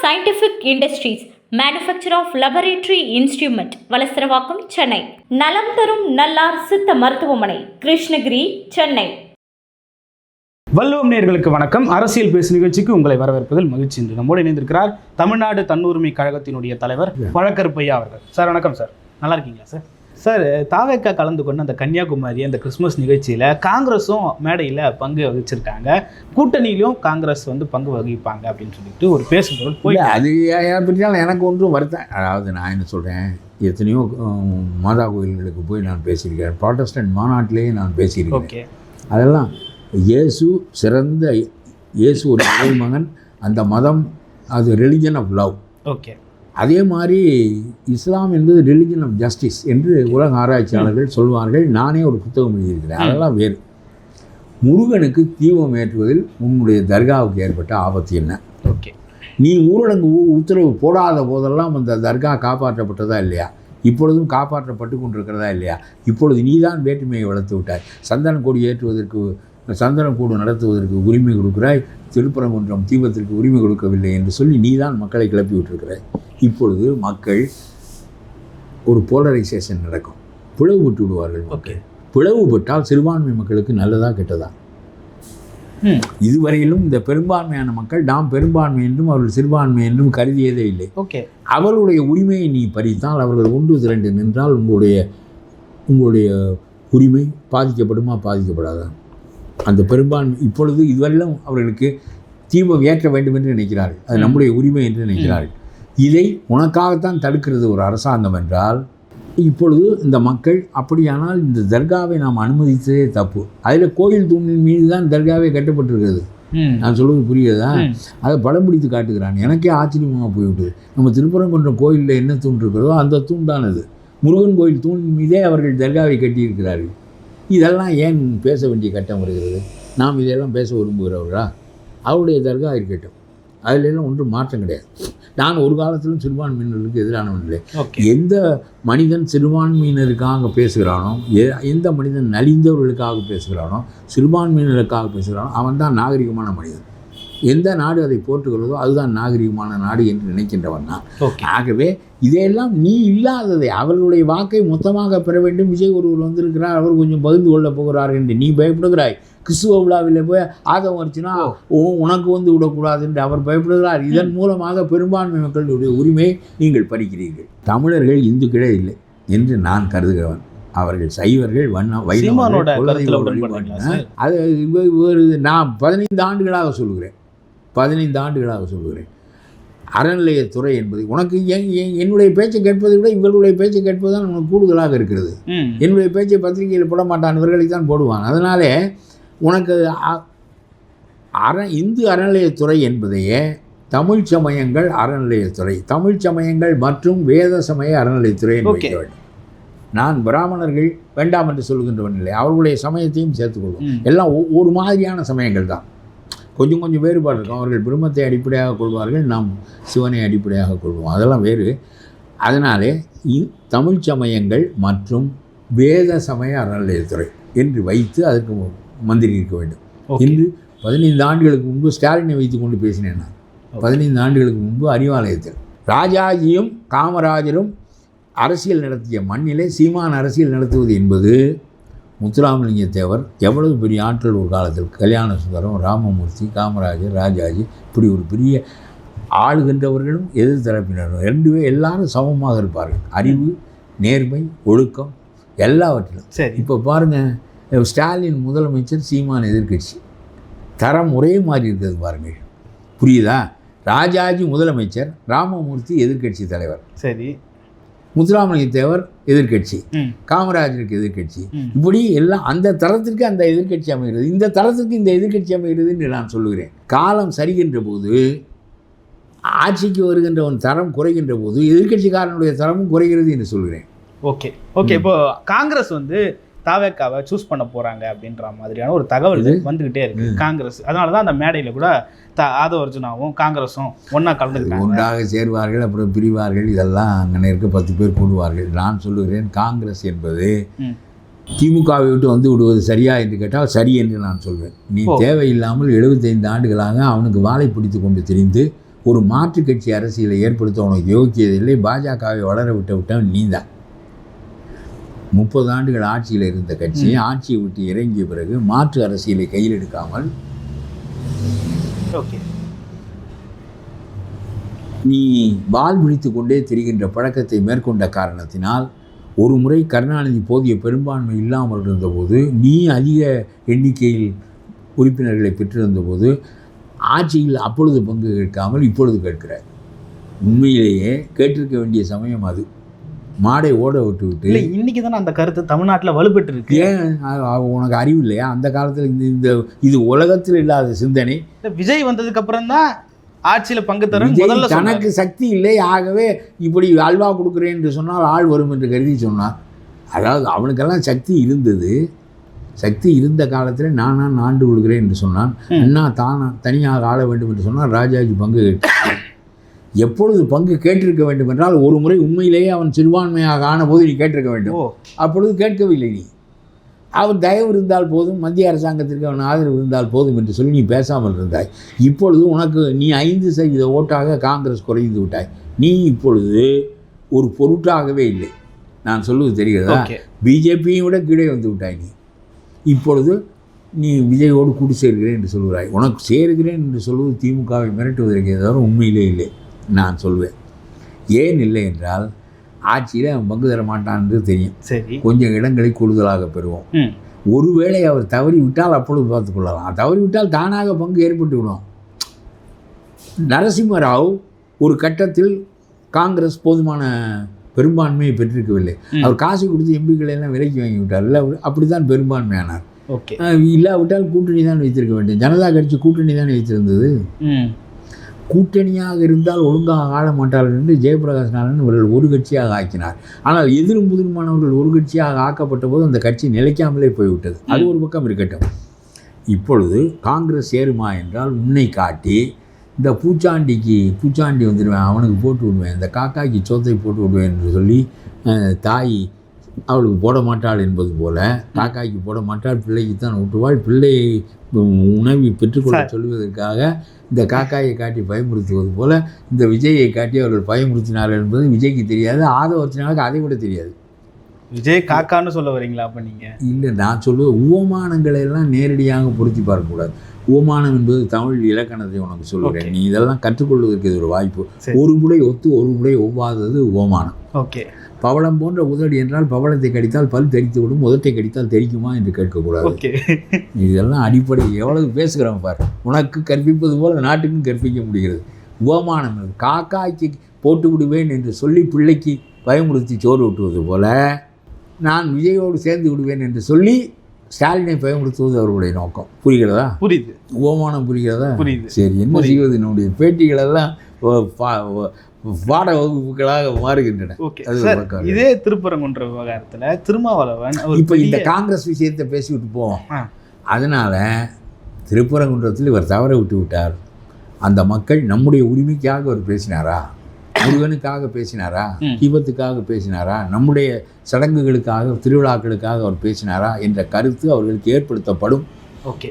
Scientific Industries, Manufacturer of Laboratory Instrument, Valasaravakkam, Chennai. நலம் தரும் நல்லார் சித்த மருத்துவமனை, கிருஷ்ணகிரி, சென்னை. வள்ளுவம் நேயர்களுக்கு வணக்கம். அரசியல் பேசு நிகழ்ச்சிக்கு உங்களை வரவேற்பதில் மகிழ்ச்சி. என்று நம்மோடு இணைந்திருக்கிறார் தமிழ்நாடு தன்னுரிமை கழகத்தினுடைய தலைவர் வழக்கருப்பையா அவர்கள். சார் வணக்கம் சார், நல்லா இருக்கீங்களா சார்? சார், தாவேக்கா கலந்து கொண்டு அந்த கன்னியாகுமரி அந்த கிறிஸ்மஸ் நிகழ்ச்சியில் காங்கிரஸும் மேடையில் பங்கு வகிச்சிருக்காங்க. கூட்டணியிலும் காங்கிரஸ் பங்கு வகிப்பாங்க அப்படின்னு சொல்லிட்டு ஒரு பேசும்பொருள் போய் அது பற்றினாலும் எனக்கு ஒன்றும் வருத்தம். அதாவது நான் என்ன சொல்கிறேன், எத்தனையோ மாதா கோயில்களுக்கு போய் நான் பேசியிருக்கேன், ப்ராட்டஸ்டன்ட் மாநாட்டிலேயே நான் பேசியிருக்கேன். ஓகே, அதெல்லாம் இயேசு சிறந்த இயேசு ஒரு மகன், அந்த மதம் அது ரிலிஜன் ஆஃப் லவ். ஓகே, அதே மாதிரி இஸ்லாம் என்பது ரிலிஜன் ஆஃப் ஜஸ்டிஸ் என்று உலக ஆராய்ச்சியாளர்கள் சொல்வார்கள். நானே ஒரு புத்தகம் எழுதியிருக்கிறேன். அதெல்லாம் வேறு. முருகனுக்கு தீபம் ஏற்றுவதில் உன்னுடைய தர்காவுக்கு ஏற்பட்ட ஆபத்து என்ன? ஓகே, நீ ஊரடங்கு உத்தரவு போடாத போதெல்லாம் அந்த தர்கா காப்பாற்றப்பட்டதா இல்லையா? இப்பொழுதும் காப்பாற்றப்பட்டு கொண்டிருக்கிறதா இல்லையா? இப்பொழுது நீதான் வேற்றுமையை வளர்த்து விட்டாய். சந்தனக்கூடு நடத்துவதற்கு உரிமை கொடுக்கிறாய், திருப்பரங்குன்றம் தீபத்திற்கு உரிமை கொடுக்கவில்லை என்று சொல்லி நீதான் மக்களை கிளப்பி விட்டுருக்கிறாய். இப்பொழுது மக்கள் ஒரு போலரைசேஷன் நடக்கும், பிளவுபட்டு விடுவார்கள். ஓகே, பிளவுபட்டால் சிறுபான்மை மக்களுக்கு நல்லதா கெட்டதா? இதுவரையிலும் இந்த பெரும்பான்மையான மக்கள் நாம் பெரும்பான்மை என்றும் அவர்கள் சிறுபான்மை என்றும் கருதியதே இல்லை. ஓகே, அவர்களுடைய உரிமையை நீ பறித்தால், அவர்கள் ஒன்று திரண்டு நின்றால் உங்களுடைய உரிமை பாதிக்கப்படுமா பாதிக்கப்படாதா? அந்த பெரும்பான்மை இப்பொழுது இதுவரையிலும் அவர்களுக்கு தீபம் ஏற்ற வேண்டும் என்று நினைக்கிறார்கள், அது நம்முடைய உரிமை என்று நினைக்கிறார்கள். இதை உனக்காகத்தான் தடுக்கிறது ஒரு அரசாங்கம் என்றால், இப்பொழுது இந்த மக்கள் அப்படியானால் இந்த தர்காவை நாம் அனுமதித்ததே தப்பு. அதில் கோயில் தூணின் மீது தான் தர்காவே கட்டப்பட்டிருக்கிறது. நான் சொல்வது புரியுதா? அதை படம் பிடித்து காட்டுகிறான். எனக்கே ஆச்சரியமாக போய்விட்டு, நம்ம திருப்பரங்குன்றம் கோயிலில் என்ன தூண் இருக்கிறதோ அந்த தூண் தான் அது. முருகன் கோயில் தூணின் மீதே அவர்கள் தர்காவை கட்டியிருக்கிறார்கள். இதெல்லாம் ஏன் பேச வேண்டிய கட்டம் வருகிறது? நாம் இதையெல்லாம் பேச விரும்புகிறவர்களா? அவருடைய தர்கா இருக்கட்டும், அதிலெல்லாம் ஒன்றும் மாற்றம் கிடையாது. நான் ஒரு காலத்திலும் சிறுபான்மையினருக்கு எதிரானவன் இல்லை. எந்த மனிதன் சிறுபான்மையினருக்காக பேசுகிறானோ, எந்த மனிதன் நலிந்தவர்களுக்காக பேசுகிறானோ, சிறுபான்மையினருக்காக பேசுகிறானோ, அவன் தான் நாகரிகமான மனிதன். எந்த நாடு அதை போற்றுகிறதோ அதுதான் நாகரிகமான நாடு என்று நினைக்கின்றவன் தான். ஆகவே இதையெல்லாம் நீ இல்லாததை, அவர்களுடைய வாக்கை மொத்தமாக பெற வேண்டும். விஜய் ஒருவர் வந்திருக்கிறார், அவர் கொஞ்சம் பகிர்ந்து கொள்ளப் போகிறார் என்று நீ பயப்படுகிறாய். கிறிஸ்துவ விழாவில் போய் ஆதம் வச்சுன்னா உனக்கு விடக்கூடாது என்று அவர் பயப்படுகிறார். இதன் மூலமாக பெரும்பான்மை மக்களுடைய உரிமையை நீங்கள் பறிக்கிறீர்கள். தமிழர்கள் இந்துக்களே இல்லை என்று நான் கருதுகிறவன். அவர்கள் சைவர்கள், அது நான் 15 ஆண்டுகளாக சொல்கிறேன். அறநிலையத்துறை என்பது உனக்கு என்னுடைய பேச்சை கேட்பதை விட இவர்களுடைய பேச்சை கேட்பது தான் உனக்கு கூடுதலாக இருக்கிறது. என்னுடைய பேச்சை பத்திரிகையில் போட மாட்டான், இவர்களை தான் போடுவான். அதனாலே உனக்கு இந்து அறநிலையத்துறை என்பதையே தமிழ் சமயங்கள் அறநிலையத்துறை, தமிழ் சமயங்கள் மற்றும் வேத சமய அறநிலையத்துறை என்று வைக்க வேண்டும். நான் பிராமணர்கள் வேண்டாம் என்று சொல்கின்றவன் இல்லை, அவர்களுடைய சமயத்தையும் சேர்த்துக்கொள்வோம். எல்லாம் ஒரு மாதிரியான சமயங்கள் தான், கொஞ்சம் கொஞ்சம் வேறுபாடு இருக்கும். அவர்கள் பிரம்மத்தை அடிப்படையாக கொள்வார்கள், நாம் சிவனை அடிப்படையாக கொள்வோம், அதெல்லாம் வேறு. அதனாலே தமிழ் சமயங்கள் மற்றும் வேத சமய அறநிலையத்துறை என்று வைத்து அதற்கு மந்திரி இருக்க வேண்டும். இன்று 15 ஆண்டுகளுக்கு முன்பு ஸ்டாலினை வைத்து கொண்டு பேசினேன் நான். 15 ஆண்டுகளுக்கு முன்பு அறிவாலயத்தில் ராஜாஜியும் காமராஜரும் அரசியல் நடத்திய மண்ணிலே சீமான் அரசியல் நடத்துவது என்பது, முத்துராமலிங்க தேவர் எவ்வளவு பெரிய ஆற்றல் ஒரு காலத்தில், கல்யாண சுந்தரம், ராமமூர்த்தி, காமராஜர், ராஜாஜி, இப்படி ஒரு பெரிய ஆளுகின்றவர்களும் எதிர்த்தரப்பினரும் எல்லாரும் சமமாக இருப்பார்கள். அறிவு, நேர்மை, ஒழுக்கம் எல்லாவற்றிலும். சரி, இப்போ பாருங்கள், ஸ்டாலின் முதலமைச்சர், சீமான் எதிர்கட்சி, தரம் ஒரே மாதிரி இருக்கிறது பாருங்கள். புரியுதா? ராஜாஜி முதலமைச்சர், ராமமூர்த்தி எதிர்கட்சி தலைவர். சரி, முத்துராமலிங்க தேவர் எதிர்கட்சி, காமராஜருக்கு எதிர்கட்சி, இப்படி எல்லாம் அந்த தரத்திற்கு அந்த எதிர்கட்சி அமைகிறது, இந்த தரத்திற்கு இந்த எதிர்கட்சி அமைகிறது என்று நான் சொல்லுகிறேன். காலம் சரிகின்ற போது, ஆட்சிக்கு வருகின்றவன் தரம் குறைகின்ற போது எதிர்கட்சிக்காரனுடைய தரமும் குறைகிறது என்று சொல்கிறேன். ஓகே, இப்போ காங்கிரஸ் தாவேக்காவை சூஸ் பண்ண போகிறாங்க அப்படின்ற மாதிரியான ஒரு தகவல் வந்துக்கிட்டே இருக்குது காங்கிரஸ். அதனால தான் அந்த மேடையில் கூட ஆதவ அர்ஜுனாவும் காங்கிரஸும் ஒன்றா கலந்துருக்காங்க. ஒன்றாக சேர்வார்கள், அப்புறம் பிரிவார்கள், இதெல்லாம் அங்கே இருக்க 10 பேர் கூடுவார்கள். நான் சொல்லுகிறேன், காங்கிரஸ் என்பது திமுகவை விட்டு விடுவது சரியா என்று கேட்டால் சரி என்று நான் சொல்வேன். நீ தேவையில்லாமல் 75 ஆண்டுகளாக அவனுக்கு வாழை பிடித்து கொண்டு திரிந்து ஒரு மாற்றுக் கட்சி அரசியலை ஏற்படுத்த உனக்கு யோக்கியதில்லை. பாஜகவை வளர விட்டவன் நீ தான். 30 ஆண்டுகள் ஆட்சியில் இருந்த கட்சி ஆட்சியை விட்டு இறங்கிய பிறகு மாற்று அரசியலை கையில் எடுக்காமல் நீ வால் பிடித்து கொண்டே திரிகின்ற பழக்கத்தை மேற்கொண்ட காரணத்தினால் ஒரு முறை கருணாநிதி போதிய பெரும்பான்மை இல்லாமல் இருந்தபோது நீ அதிக எண்ணிக்கையில் உறுப்பினர்களை பெற்றிருந்தபோது ஆட்சியில் அப்பொழுது பங்கு கேட்காமல் இப்பொழுது கேட்கிறார். உண்மையிலேயே கேட்டிருக்க வேண்டிய சமயம் அது. மாடை ஓட விட்டு விட்டு இன்னைக்கு தானே அந்த கருத்து தமிழ்நாட்டில் வலுப்பெற்று இருக்கு. ஏன் உனக்கு அறிவு இல்லையா? அந்த காலத்தில் இது உலகத்தில் இல்லாத சிந்தனை. விஜய் வந்ததுக்கு அப்புறம் தான் ஆட்சியில் பங்கு தரும். தனக்கு சக்தி இல்லை, ஆகவே இப்படி அல்வா கொடுக்குறேன் என்று சொன்னால் ஆள் வரும் என்று கருதி சொன்னார். அதாவது அவனுக்கெல்லாம் சக்தி இருந்தது. சக்தி இருந்த காலத்தில் நான் ஆண்டு கொடுக்குறேன் என்று சொன்னான். அண்ணா தனியாக ஆள வேண்டும் என்று சொன்னால் ராஜாஜி பங்கு கேட்டான். எப்பொழுது பங்கு கேட்டிருக்க வேண்டும் என்றால் ஒரு முறை உண்மையிலேயே அவன் சிறுபான்மையாக ஆன போது நீ கேட்டிருக்க வேண்டும். அப்பொழுது கேட்கவில்லை. நீ அவன் தயவு இருந்தால் போதும், மத்திய அரசாங்கத்திற்கு அவன் ஆதரவு இருந்தால் போதும் என்று சொல்லி நீ பேசாமல் இருந்தாய். இப்பொழுது உனக்கு நீ 5% ஓட்டாக காங்கிரஸ் குறைந்து விட்டாய். நீ இப்பொழுது ஒரு பொருட்டாகவே இல்லை. நான் சொல்லுவது தெரிகிறதா? பிஜேபியை விட கீழே வந்து விட்டாய். நீ இப்பொழுது நீ விஜயோடு கூட்டு சேர்கிறேன் என்று சொல்கிறாய். உனக்கு சேருகிறேன் என்று சொல்வது திமுகவை மிரட்டுவதற்கு தவிர உண்மையிலே இல்லை. நான் சொல்வேன் ஏன் இல்லை என்றால் ஆட்சியில் அவன் பங்கு தர மாட்டான் என்று தெரியும். சரி, கொஞ்சம் இடங்களை கூடுதலாக பெறுவோம். ஒருவேளை அவர் தவறி விட்டால் அப்பொழுது பார்த்துக்கொள்ளலாம். தவறி விட்டால் தானாக பங்கு ஏற்பட்டு விடும். நரசிம்மராவ் ஒரு கட்டத்தில் காங்கிரஸ் போதுமான பெரும்பான்மையை பெற்றிருக்கவில்லை. அவர் காசு கொடுத்து எம்பிக்களை எல்லாம் விலைக்கு வாங்கி விட்டார். இல்லை, அப்படி தான் பெரும்பான்மையானார். இல்லாவிட்டால் கூட்டணி தான் வைத்திருக்க வேண்டும். ஜனதா கட்சி கூட்டணி தான் வைத்திருந்தது. கூட்டணியாக இருந்தால் ஒழுங்காக ஆள மாட்டார்கள் என்று ஜெயபிரகாஷ் நாராயணன் இவர்கள் ஒரு கட்சியாக ஆக்கினார். ஆனால் எதிரும் புதிருமானவர்கள் ஒரு கட்சியாக ஆக்கப்பட்ட போது அந்த கட்சி நிலைக்காமலே போய்விட்டது. அது ஒரு பக்கம் இருக்கட்டும். இப்பொழுது காங்கிரஸ் சேருமா என்றால் உன்னை காட்டி இந்த பூச்சாண்டி வந்துடுவேன், அவனுக்கு போட்டு விடுவேன், இந்த காக்காய்க்கு சோத்தை போட்டு விடுவேன் என்று சொல்லி தாய் அவளுக்கு போட மாட்டாள் என்பது போல காக்காய்க்கு போட மாட்டாள், பிள்ளைக்கு தான் ஊட்டுவாள். பிள்ளை உணவை பெற்றுக்கொள்ள சொல்வதற்காக இந்த காக்காயை காட்டி பயமுறுத்துவது போல இந்த விஜயை காட்டி அவர்கள் பயமுறுத்தினார்கள் என்பது விஜய்க்கு தெரியாது. ஆதவர்த்தினாலுக்கு அதை விட தெரியாது. விஜய் காக்கான்னு சொல்ல வரீங்களா? அப்போ நீங்கள் இல்லை, நான் சொல்லுவேன் உவமானங்களை எல்லாம் நேரடியாக பொருத்தி பார்க்கக்கூடாது. உவமானம் என்பது தமிழ் இலக்கணத்தை உனக்கு சொல்லுகிறேன். நீ இதெல்லாம் கற்றுக்கொள்வதற்கு இது ஒரு வாய்ப்பு. ஒரு முறை ஒத்து ஒரு முறை ஒவ்வாதது உவமானம். ஓகே. பவளம் போன்ற உதடு என்றால் பவளத்தை கடித்தால் பல் தெரித்து விடும், உதட்டை கடித்தால் தெரிக்குமா என்று கேட்கக்கூடாது. இதெல்லாம் அடிப்படை. எவ்வளவு பேசுகிறோம் பார். உனக்கு கற்பிப்பது போல் நாட்டுக்கும் கற்பிக்க முடிகிறது. உவமானம் காக்காய்க்கு போட்டு விடுவேன் என்று சொல்லி பிள்ளைக்கு பயமுறுத்தி சோறு ஊட்டுவது போல நான் விஜயோடு சேர்ந்து விடுவேன் என்று சொல்லி ஸ்டாலினை பயமுறுத்துவது அவர்களுடைய நோக்கம். புரிகிறதா? புரியுது. உவமானம் புரிகிறதா? புரியுது. சரி, என்ன செய்வது? என்னுடைய பேட்டிகளெல்லாம் பாட வகுப்புகளாக மாறுகின்றன. இதே திருப்பரங்குன்ற விவகாரத்தில் திருமாவளவன் இப்போ இந்த காங்கிரஸ் விஷயத்தை பேசிவிட்டு போவோம். அதனால் திருப்பரங்குன்றத்தில் இவர் தவற விட்டு விட்டார். அந்த மக்கள் நம்முடைய உரிமைக்காக அவர் பேசினாரா? முருகனுக்காக பேசினாரா? தீபத்துக்காக பேசினாரா? நம்முடைய சடங்குகளுக்காக திருவிழாக்களுக்காக அவர் பேசினாரா என்ற கருத்து அவர்களுக்கு ஏற்படுத்தப்படும். ஓகே,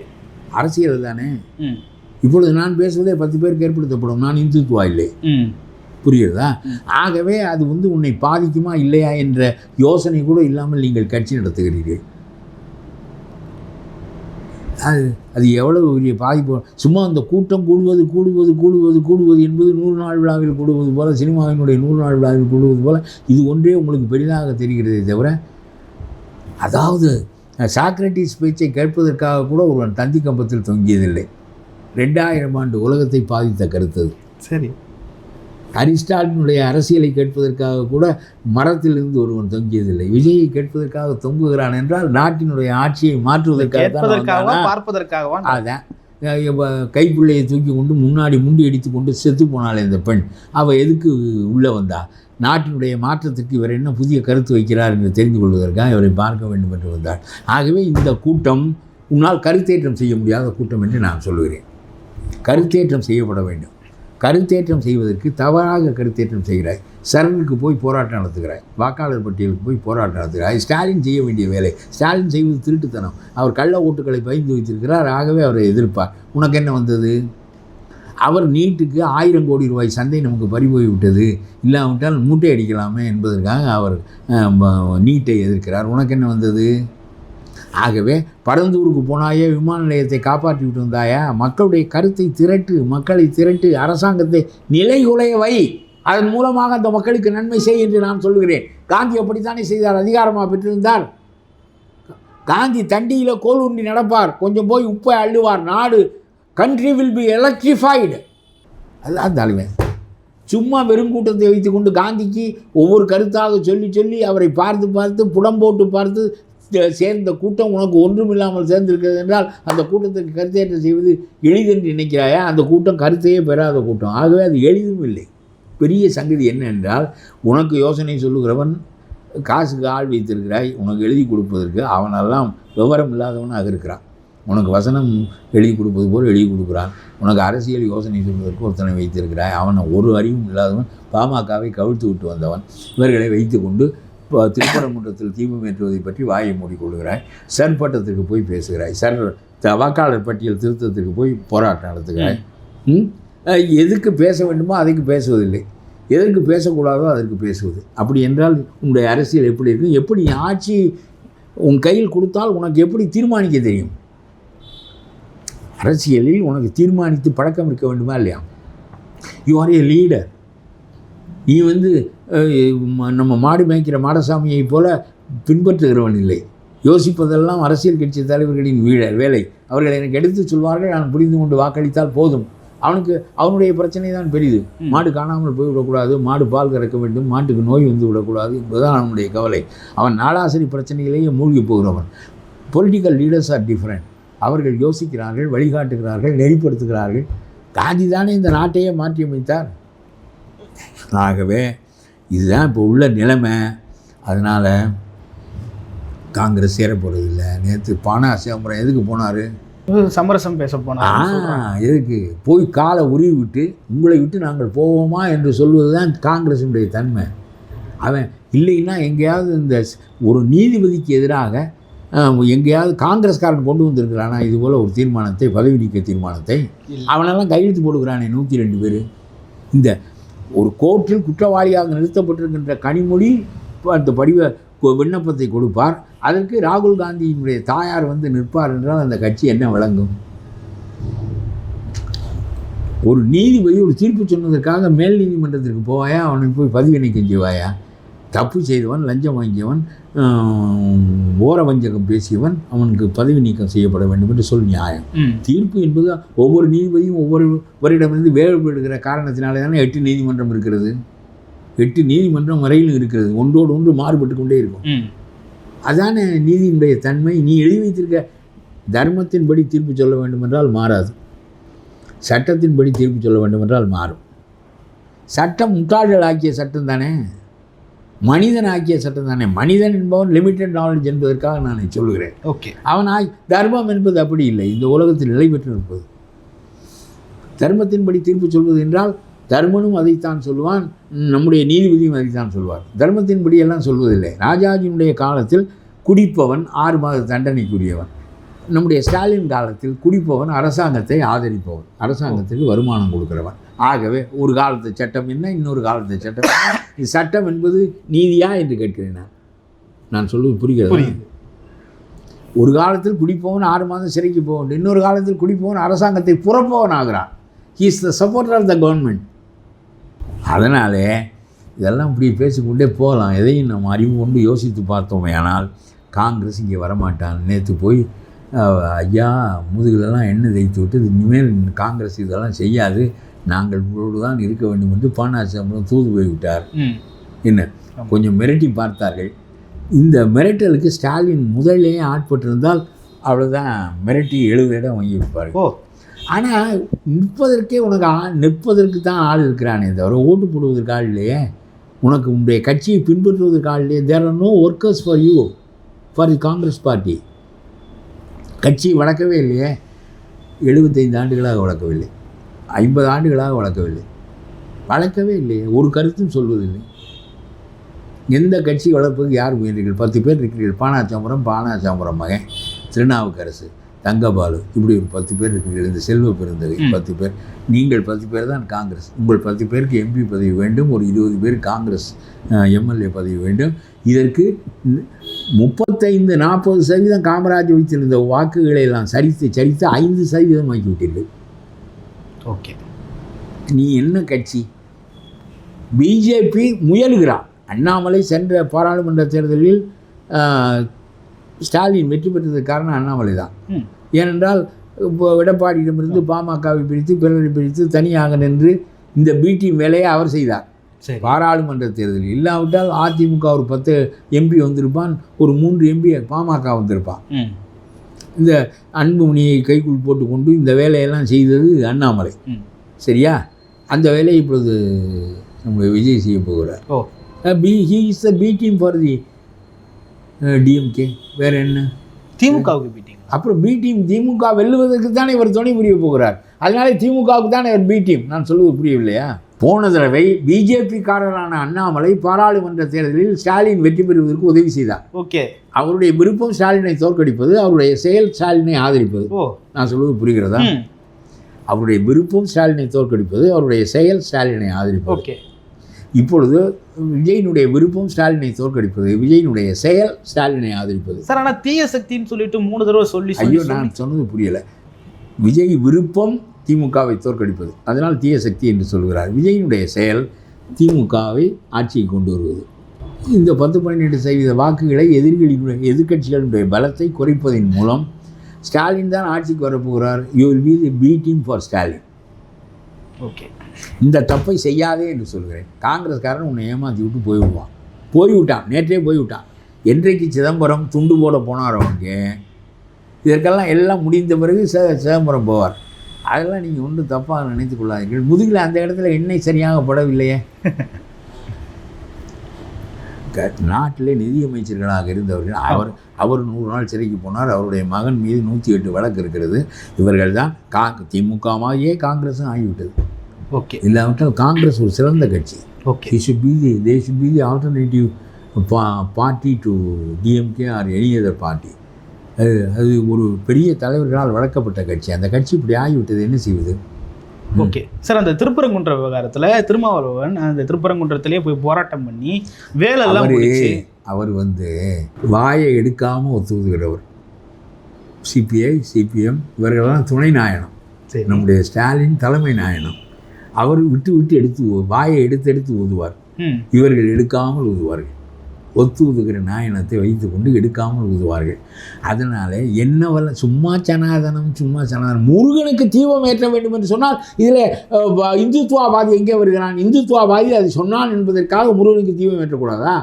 அரசியல் தானே. இப்பொழுது நான் பேசுவதே 10 பேருக்கு ஏற்படுத்தப்படும். நான் இந்துத்துவா இல்லை. புரிகிறதா? ஆகவே அது உன்னை பாதிக்குமா இல்லையா என்ற யோசனை கூட இல்லாமல் நீங்கள் கட்சி நடத்துகிறீர்கள். அது எவ்வளவு பெரிய பாதிப்பு. சும்மா அந்த கூட்டம் கூடுவது என்பது 100 நாள் விழாவில் கூடுவது போல, சினிமாவினுடைய 100 நாள் விழாவில் கூடுவது போல இது ஒன்றே உங்களுக்கு பெரிதாக தெரிகிறதே தவிர, அதாவது சாக்ரட்டிஸ் பேச்சை கேட்பதற்காக கூட ஒருவன் தந்தி கம்பத்தில் தொங்கியதில்லை. 2000 ஆண்டு உலகத்தை பாதித்த கருத்து. சரி, அரிஸ்டாட்டினுடைய அரசியலை கேட்பதற்காக கூட மரத்திலிருந்து ஒருவன் தொங்கியதில்லை. விஜயை கேட்பதற்காக தொங்குகிறான் என்றால் நாட்டினுடைய ஆட்சியை மாற்றுவதற்காக. அதான் கைப்பிள்ளையை தூக்கி கொண்டு முன்னாடி முண்டி அடித்து கொண்டு செத்து போனாலே இந்த பெண், அவள் எதுக்கு உள்ளே வந்தா? நாட்டினுடைய மாற்றத்திற்கு இவர் என்ன புதிய கருத்து வைக்கிறார் என்று தெரிந்து கொள்வதற்காக இவரை பார்க்க வேண்டும் என்று வந்தார். ஆகவே இந்த கூட்டம் உன்னால் கருத்தேற்றம் செய்ய முடியாத கூட்டம் என்று நான் சொல்லுகிறேன். கருத்தேற்றம் செய்யப்பட வேண்டும். கருத்தேற்றம் செய்வதற்கு தவறாக கருத்தேற்றம் செய்கிறாய். சரணுக்கு போய் போராட்டம் நடத்துகிறாய், வாக்காளர் பட்டியலுக்கு போய் போராட்டம் நடத்துகிறாய். ஸ்டாலின் செய்ய வேண்டிய வேலை. ஸ்டாலின் செய்வது திருட்டுத்தனம். அவர் கள்ள ஓட்டுகளை பயந்து வைத்திருக்கிறார். ஆகவே அவரை எதிர்ப்பார். உனக்கு என்ன வந்தது? அவர் நீட்டுக்கு 1000 கோடி ரூபாய் சந்தை நமக்கு பறிபோய் விட்டது, இல்லாவிட்டால் மூட்டை அடிக்கலாமே என்பதற்காக அவர் நீட்டை எதிர்க்கிறார். உனக்கு என்ன வந்தது? ஆகவே பரந்தூருக்கு போனாயே, விமான நிலையத்தை காப்பாற்றி விட்டு வந்தாயா? மக்களுடைய கருத்தை திரட்டு, மக்களை திரட்டு, அரசாங்கத்தை நிலைகுலைய வை, அதன் மூலமாக அந்த மக்களுக்கு நன்மை செய் என்று நான் சொல்கிறேன். காந்தி அப்படித்தானே செய்தார். அதிகாரமாக பெற்றிருந்தார். காந்தி தண்டியில் கோல் ஊன்றி நடப்பார், கொஞ்சம் போய் உப்பை அள்ளுவார், நாடு கண்ட்ரி வில் பி எலக்ட்ரிஃபைடு. அதுதான் தலைமை. சும்மா வெறுங்கூட்டத்தை வைத்துக்கொண்டு காந்திக்கு ஒவ்வொரு கருத்தாக சொல்லி சொல்லி அவரை பார்த்து பார்த்து புடம் போட்டு பார்த்து சேர்ந்த கூட்டம் உனக்கு ஒன்றுமில்லாமல் சேர்ந்திருக்கிறது என்றால் அந்த கூட்டத்துக்கு கருத்தேற்றம் செய்வது எளிதென்று நினைக்கிறாயா? அந்த கூட்டம் கருத்தையே பெறாத கூட்டம். ஆகவே அது எளிதும் இல்லை. பெரிய சங்கதி என்ன என்றால், உனக்கு யோசனை சொல்லுகிறவன் காசுக்கு ஆள் வைத்திருக்கிறாய், உனக்கு எழுதி கொடுப்பதற்கு அவனெல்லாம் விவரம் இல்லாதவனாக இருக்கிறான். உனக்கு வசனம் எழுதி கொடுப்பது போல் எழுதி கொடுக்குறான். உனக்கு அரசியல் யோசனை சொல்வதற்கு ஒருத்தனை வைத்திருக்கிறாய், அவனை ஒரு அறிவும் இல்லாதவன், பாமகவை கவிழ்த்து விட்டு வந்தவன். இவர்களை வைத்து கொண்டு திருப்பரங்குன்றத்தில் தீபம் ஏற்றுவதை பற்றி வாயை மூடிக்கொள்கிறாய். சர் பட்டத்திற்கு போய் பேசுகிறாய். சர் வாக்காளர் பட்டியல் திருத்தத்திற்கு போய் போராட்டம் நடத்துகிறாய். எதுக்கு பேச வேண்டுமோ அதுக்கு பேசுவதில்லை, எதற்கு பேசக்கூடாதோ அதற்கு பேசுவது. அப்படி என்றால் உன்னுடைய அரசியல் எப்படி இருக்கும்? எப்படி ஆட்சி உன் கையில் கொடுத்தால் உனக்கு எப்படி தீர்மானிக்க தெரியும்? அரசியலில் உனக்கு தீர்மானித்து பழக்கம் இருக்க வேண்டுமா இல்லையா? You R A leader. நீ நம்ம மாடு மேய்க்கிற மாடசாமியை போல பின்பற்றுகிறவன் இல்லை. யோசிப்பதெல்லாம் அரசியல் கட்சி தலைவர்களின் வேலை. அவர்கள் எனக்கு எடுத்து சொல்வார்கள், நான் புரிந்து கொண்டு வாக்களித்தால் போதும். அவனுடைய பிரச்சனை தான் பெரிது. மாடு காணாமல் போய்விடக்கூடாது, மாடு பால் கறக்க வேண்டும், மாட்டுக்கு நோய் வந்து விடக்கூடாது என்பதுதான் அவனுடைய கவலை. அவன் நாளாசரி பிரச்சனையிலேயே மூழ்கி போகிறவன். Political leaders are different. அவர்கள் யோசிக்கிறார்கள், வழிகாட்டுகிறார்கள், நெறிப்படுத்துகிறார்கள். காந்தி தானே இந்த நாட்டையே மாற்றி அமைத்தார். ஆகவே இதுதான் இப்போ உள்ள நிலைமை. அதனால் காங்கிரஸ் சேரப்போகிறதில்லை. நேற்று பானா சிதம்பரம் எதுக்கு போனார்? சமரசம் பேச போனார். எதுக்கு போய் காலை உருவி விட்டு உங்களை விட்டு நாங்கள் போவோமா என்று சொல்வது தான் காங்கிரஸினுடைய தன்மை. அவன் இல்லைன்னா எங்கேயாவது இந்த ஒரு நீதிபதிக்கு எதிராக எங்கேயாவது காங்கிரஸ்காரன் கொண்டு வந்திருக்கிறானா இதுபோல் ஒரு தீர்மானத்தை, பதவி நீக்க தீர்மானத்தை? அவனெல்லாம் கையெழுத்து போடுகிறானே 102 பேர். இந்த ஒரு கோர்ட்டில் குற்றவாளியாக நிறுத்தப்பட்டிருக்கின்ற கனிமொழி அந்த விண்ணப்பத்தை கொடுப்பார். அதற்கு ராகுல் காந்தியினுடைய தாயார் நிற்பார் என்றால் அந்த கட்சி என்ன விளங்கும்? ஒரு நீதிபதி ஒரு தீர்ப்பு சொன்னதற்காக மேல் நீதிமன்றத்திற்கு போவாயா? அவனுக்கு போய் பதவி நீக்கம் செய்வாயா? தப்பு செய்தவன், லஞ்சம் வாங்கியவன், ஓர வஞ்சகம் பேசியவன் அவனுக்கு பதவி நீக்கம் செய்யப்பட வேண்டும் என்று சொல் நியாயம். தீர்ப்பு என்பது ஒவ்வொரு நீதிபதியும் ஒவ்வொருவரிடமிருந்து வேறுபடுகிற காரணத்தினாலே தானே 8 நீதிமன்றம் இருக்கிறது. 8 நீதிமன்றம் வரையிலும் இருக்கிறது. ஒன்றோடு ஒன்று மாறுபட்டு கொண்டே இருக்கும். அதான நீதியினுடைய தன்மை. நீ எழுதி வைத்திருக்க தர்மத்தின்படி தீர்ப்பு சொல்ல வேண்டுமென்றால் மாறாது, சட்டத்தின்படி தீர்ப்பு சொல்ல வேண்டுமென்றால் மாறும். சட்டம் முட்டாள்கள் ஆக்கிய சட்டம் தானே, மனிதன் ஆக்கிய சட்டம் தானே. மனிதன் என்பவன் லிமிட்டட் நாலேஜ் என்பதற்காக நான் சொல்கிறேன். ஓகே, அவனாய் தர்மம் என்பது அப்படி இல்லை. இந்த உலகத்தில் நிலை பெற்று இருப்பது தர்மத்தின்படி தீர்ப்பு சொல்வது என்றால் தர்மனும் அதைத்தான் சொல்லுவான், நம்முடைய நீதிபதியும் அதைத்தான் சொல்வார். தர்மத்தின்படி எல்லாம் சொல்வதில்லை. ராஜாஜியினுடைய காலத்தில் குடிப்பவன் 6 மாத தண்டனைக்குரியவன். நம்முடைய ஸ்டாலின் காலத்தில் குடிப்பவன் அரசாங்கத்தை ஆதரிப்பவன், அரசாங்கத்துக்கு வருமானம் கொடுக்கிறவன். ஆகவே ஒரு காலத்து சட்டம் என்ன, இன்னொரு காலத்து சட்டம் என்ன? சட்டம் என்பது நீதியா என்று கேட்கிறேன். நான் சொல்லுவது புரிகிறது. ஒரு காலத்தில் குடிப்பவன் 6 மாதம் சிறைக்கு போக வேண்டும், இன்னொரு காலத்தில் குடிப்பவன் அரசாங்கத்தை புறப்பவன் ஆகிறான். He is the supporter of the government. அதனாலே இதெல்லாம் இப்படி பேசிக்கொண்டே போகலாம். எதையும் நம்ம அறிவு கொண்டு யோசித்து பார்த்தோமே ஆனால் காங்கிரஸ் இங்கே வரமாட்டான். நேற்று போய் ஐயா முதுகிலெல்லாம் எண்ணெய் தேய்த்து விட்டு இனிமேல் காங்கிரஸ் இதெல்லாம் செய்யாது, நாங்கள் இவ்வளவு தான் இருக்க வேண்டும் என்று பானா சிதம்பரம் தூது போய்விட்டார். என்ன கொஞ்சம் மிரட்டி பார்த்தார்கள். இந்த மிரட்டலுக்கு ஸ்டாலின் முதலே ஆட்பட்டிருந்தால் அவ்வளோதான், மிரட்டி 70 இடம் வாங்கியிருப்பார்கள். ஆனால் நிற்பதற்கே உனக்கு நிற்பதற்கு தான் ஆள் இருக்கிறானே தவிர ஓட்டு போடுவதற்கு ஆள் இல்லையே. உனக்கு உன்னுடைய கட்சியை பின்பற்றுவதற்கு ஆள் இல்லையே. There are no workers for you, for the Congress party. கட்சியை வளர்க்கவே இல்லையே. 75 ஆண்டுகளாக வளர்க்கவில்லை, 50 ஆண்டுகளாக வளர்க்கவில்லை, வளர்க்கவே இல்லையே. ஒரு கருத்தும் சொல்வதில்லை. எந்த கட்சி வளர்ப்பதுக்கு யார் முயன்றீர்கள்? 10 பேர் இருக்கிறீர்கள். பானா சிதம்பரம் மகன் திருநாவுக்கரசு, தங்கபாலு, இப்படி ஒரு 10 பேர் இருக்கிறீர்கள். இந்த செல்வ பெருந்தகை 10 பேர், நீங்கள் 10 பேர் தான் காங்கிரஸ். உங்கள் 10 பேருக்கு எம்பி பதவி வேண்டும், ஒரு 20 பேர் காங்கிரஸ் எம்எல்ஏ பதவி வேண்டும். இதற்கு 35-40% காமராஜ் வைத்திருந்த வாக்குகளை எல்லாம் சரித்து 5% ஆக்கி விட்டீர்கள். ஓகே, நீ என்ன கட்சி? பிஜேபி முயலுகிறார். அண்ணாமலை சென்ற பாராளுமன்ற தேர்தலில் ஸ்டாலின் வெற்றி பெற்றதுக்கு காரணம் அண்ணாமலை தான். ஏனென்றால் இப்போ எடப்பாடியிடமிருந்து பாமகவை பிரித்து பிறரை பிரித்து தனியாக நின்று இந்த பிடிஎம் வேலையை அவர் செய்தார். பாராளுமன்ற தேர்தலில் இல்லாவிட்டால் அதிமுக ஒரு 10 எம்பி வந்திருப்பான், ஒரு 3 எம்பி பாமக வந்திருப்பான். இந்த அன்புமணியை கைக்குள் போட்டுக்கொண்டு இந்த வேலையெல்லாம் செய்தது அண்ணாமலை. சரியா? அந்த வேலையை இப்பொழுது நம்முடைய விஜய் செய்ய போகிறார். He is the B team for the DMK. வேறு என்ன? திமுகவுக்கு பி டீம். அப்புறம் பி டீம் திமுக வெல்லுவதற்கு தானே இவர் துணை புரிய போகிறார். அதனால திமுகவுக்கு தானே இவர் பி டீம். நான் சொல்லுவது புரியவில்லையா? போன தடவை பிஜேபிக்காரரான அண்ணாமலை பாராளுமன்ற தேர்தலில் ஸ்டாலின் வெற்றி பெறுவதற்கு உதவி செய்தார். ஓகே, அவருடைய விருப்பம் ஸ்டாலினை தோற்கடிப்பது, அவருடைய செயல் ஸ்டாலினை ஆதரிப்பது. நான் சொல்வது புரிகிறதா? அவருடைய விருப்பம் ஸ்டாலினை தோற்கடிப்பது, அவருடைய செயல் ஸ்டாலினை ஆதரிப்பது. ஓகே, இப்பொழுது விஜயினுடைய விருப்பம் ஸ்டாலினை தோற்கடிப்பது, விஜயினுடைய செயல் ஸ்டாலினை ஆதரிப்பது. சார், ஆனால் தீய சக்தின்னு சொல்லிட்டு 3 தடவை சொல்லி ஐயோ, நான் சொன்னது புரியலை. விஜய் விருப்பம் திமுகவை தோற்கடிப்பது, அதனால் தீய சக்தி என்று சொல்கிறார். விஜயினுடைய செயல் திமுகவை ஆட்சியை கொண்டு வருவது. இந்த 10-12% வாக்குகளை எதிர்க்கட்சிகளுடைய பலத்தை குறைப்பதன் மூலம் ஸ்டாலின் தான் ஆட்சிக்கு வரப்போகிறார். You will be the B team for Stalin. Okay, இந்த தப்பை செய்யாதே என்று சொல்கிறேன். காங்கிரஸ்காரன் உன்னை ஏமாற்றி விட்டு போய்விட்டான். நேற்றே போய்விட்டான். என்றைக்கு சிதம்பரம் துண்டு போட போனார் அவங்க, இதற்கெல்லாம் எல்லாம் முடிந்த பிறகு சிதம்பரம் போவார். அதெல்லாம் நீங்கள் ஒன்றும் தப்பாக நினைத்து கொள்ளாதீர்கள். முதுகில் அந்த இடத்துல எண்ணெய் சரியாக படவில்லையே. நாட்டிலே நிதியமைச்சர்களாக இருந்தவர்கள், அவர் 100 நாள் சிறைக்கு போனார். அவருடைய மகன் மீது 108 வழக்கு இருக்கிறது. இவர்கள் தான் திமுக மாதிரியே காங்கிரஸும் ஆகிவிட்டது. ஓகே, இல்லாவிட்டால் காங்கிரஸ் ஒரு சிறந்த கட்சி. Okay, they should be the alternative party to DMK or any other party. அது ஒரு பெரிய தலைவர்களால் வளர்க்கப்பட்ட கட்சி. அந்த கட்சி இப்படி ஆகிவிட்டது, என்ன செய்வது? ஓகே சார், அந்த திருப்பரங்குன்ற விவகாரத்தில் திருமாவளவன் அந்த திருப்பரங்குன்றத்திலே போய் போராட்டம் பண்ணி வேலையெல்லாம் அவர் வாயை எடுக்காமல் ஒத்துவுகிறவர். சிபிஐ சிபிஎம் இவர்களெல்லாம் துணை நாயனம், நம்முடைய ஸ்டாலின் தலைமை நாயனம். அவர் விட்டு எடுத்து வாயை எடுத்து ஊதுவார். இவர்கள் எடுக்காமல் ஊதுவார்கள். ஒத்து ஊதுகிற நாயனத்தை வைத்துக்கொண்டு எடுக்காமல் ஊதுவார்கள். அதனால் என்ன சும்மா சனாதனம் முருகனுக்கு தீபம் ஏற்ற வேண்டும் என்று சொன்னால் இதில் இந்துத்துவவாதி எங்கே வருகிறான்? இந்துத்துவவாதி அது சொன்னான் என்பதற்காக முருகனுக்கு தீபம் ஏற்றக்கூடாதா?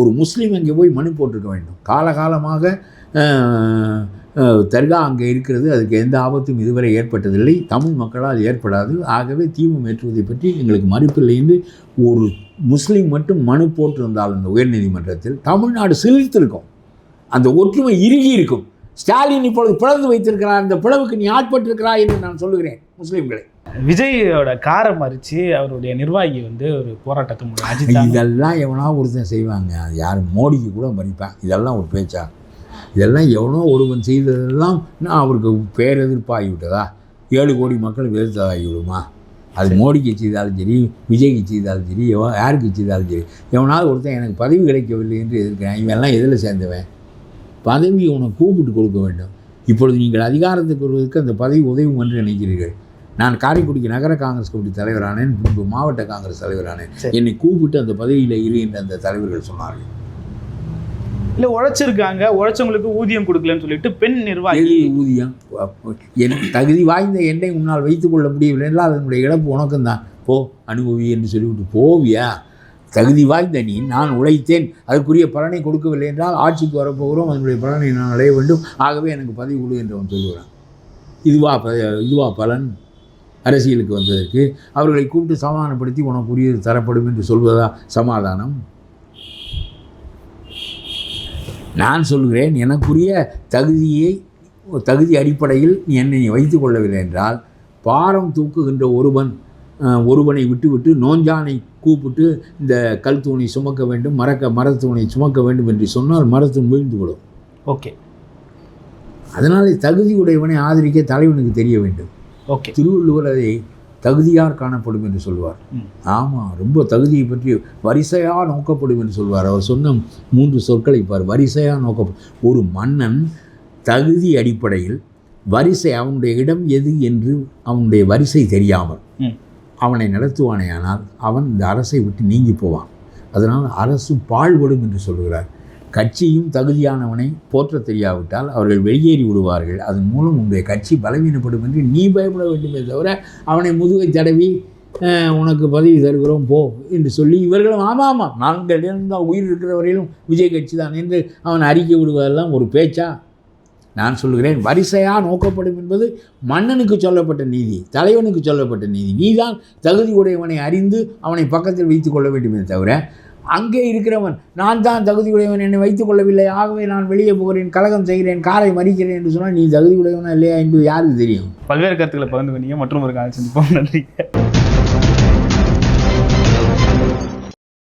ஒரு முஸ்லீம் அங்கே போய் மனு போட்டிருக்க வேண்டும். காலகாலமாக தர்கா அங்கே இருக்கிறது, அதுக்கு எந்த ஆபத்தும் இதுவரை ஏற்பட்டதில்லை, தமிழ் மக்களால் ஏற்படாது, ஆகவே தீபம் ஏற்றுவதை பற்றி எங்களுக்கு மறுப்பில்லை என்று ஒரு முஸ்லீம் மட்டும் மனு போட்டிருந்தால் இந்த உயர்நீதிமன்றத்தில் தமிழ்நாடு சிலிர்த்திருக்கும், அந்த ஒற்றுமை இறுகி இருக்கும். ஸ்டாலின் இப்பொழுது பிளந்து வைத்திருக்கிறார். அந்த பிளவுக்கு நீ ஆட்பட்டிருக்கிறாய் என்று நான் சொல்லுகிறேன் முஸ்லீம்களை. விஜயோட காரை மறித்து அவருடைய நிர்வாகி ஒரு போராட்டத்தை முடியும். இதெல்லாம் எவனா ஒருத்தன் செய்வாங்க. அது யாரும் மோடிக்கு கூட மறிப்பான். இதெல்லாம் ஒரு பேச்சா? இதெல்லாம் எவனோ ஒருவன் செய்ததெல்லாம் நான் அவருக்கு பேரெதிர்ப்பாகிவிட்டதா? 7 கோடி மக்கள் எதிர்த்தாகிவிடுமா? அது மோடிக்கு செய்தாலும் சரி, விஜய்க்கு செய்தாலும் சரி, யாருக்கு செய்தாலும் சரி, எவனாவது ஒருத்தன் எனக்கு பதவி கிடைக்கவில்லை என்று எதிர்க்கிறேன். இவெல்லாம் எதில் சேர்ந்தவன்? பதவியை உனக்கு கூப்பிட்டு கொடுக்க வேண்டும். இப்பொழுது நீங்கள் அதிகாரத்துக்கு வருவதற்கு அந்த பதவி உதவும் என்று நினைக்கிறீர்கள். நான் காரைக்குடிக்கு நகர காங்கிரஸ் கமிட்டி தலைவரானேன், முன்பு மாவட்ட காங்கிரஸ் தலைவரானேன். என்னை கூப்பிட்டு அந்த பதவியில் இரு என்று அந்த தலைவர்கள் சொன்னார்கள். இல்லை, உழைச்சவங்களுக்கு ஊதியம் கொடுக்கலன்னு சொல்லிட்டு பெண் நிர்வாகி ஊதியம் தகுதி வாய்ந்த எண்ணை உன்னால் வைத்துக்கொள்ள முடியவில்லை என்றால் அதனுடைய இழப்பு உனக்கும் தான். போ அனுபவி என்று சொல்லிவிட்டு போவியா? தகுதி வாய்ந்த நீ, நான் உழைத்தேன், அதற்குரிய பலனை கொடுக்கவில்லை என்றால் ஆட்சிக்கு வரப்போகிறோம், அதனுடைய பலனை நான் அடைய வேண்டும், ஆகவே எனக்கு பதவி கொடு என்று அவன் சொல்லுகிறான். இதுவா பலன்? அரசியலுக்கு வந்ததற்கு அவர்களை கூப்பிட்டு சமாதானப்படுத்தி உனக்குரியது தரப்படும் என்று சொல்வதா சமாதானம்? நான் சொல்கிறேன், எனக்குரிய தகுதி அடிப்படையில் நீ என்னை வைத்து கொள்ளவில்லை என்றால், பாரம் தூக்குகின்ற ஒருவனை விட்டுவிட்டு நோஞ்சானை கூப்பிட்டு இந்த கல் தூணை சுமக்க வேண்டும், மரத்தூணை சுமக்க வேண்டும் என்று சொன்னால் மரத்தூண் வீழ்ந்து விடும். ஓகே, அதனால் தகுதியுடையவனை ஆதரிக்க தலைவனுக்கு தெரிய வேண்டும். ஓகே. திருவள்ளுவர் அதை தகுதியார் காணப்படும் என்று சொல்வார். ஆமாம், ரொம்ப தகுதியை பற்றி வரிசையாக நோக்கப்படும் என்று சொல்வார். அவர் சொன்ன 3 சொற்களை பார். வரிசையாக நோக்கப்படும். ஒரு மன்னன் தகுதி அடிப்படையில் வரிசை, அவனுடைய இடம் எது என்று அவனுடைய வரிசை தெரியாமல் அவனை நடத்துவானே, ஆனால் அவன் இந்த அரசை விட்டு நீங்கி போவான். அதனால் அரசு பாழ்படும் என்று சொல்கிறார். கட்சியும் தகுதியானவனை போற்ற தெரியாவிட்டால் அவர்கள் வெளியேறி விடுவார்கள். அதன் மூலம் உங்களுடைய கட்சி பலவீனப்படும் என்று நீ பயப்பட வேண்டுமே தவிர அவனை முதுகை தடவி உனக்கு பதவி தருகிறோம் போ என்று சொல்லி இவர்களும் ஆமாம் நாங்கள் இருந்தால் உயிர் இருக்கிற வரையிலும் விஜய் கட்சி தான் என்று அவன் அறிக்கை விடுவதெல்லாம் ஒரு பேச்சா? நான் சொல்கிறேன், வரிசையாக நோக்கப்படும் என்பது மன்னனுக்கு சொல்லப்பட்ட நீதி, தலைவனுக்கு சொல்லப்பட்ட நீதி. நீதான் தகுதி உடையவனை அறிந்து அவனை பக்கத்தில் வைத்து கொள்ள வேண்டுமே தவிர அங்கே இருக்கிறவன் நான் தான் தகுதியுடையவன், என்னை வைத்துக் கொள்ளவில்லை, ஆகவே நான் வெளியே போகிறேன், கலகம் செய்கிறேன், காரை மறிக்கிறேன் என்று சொன்னால் நீ தகுதியுடையவனா இல்லையா என்பது யாருக்கு தெரியும்? பல்வேறு கருத்துக்களை பகிர்ந்து கொண்டீங்க. மற்றும் ஒரு கால் சந்திப்போம். நன்றி.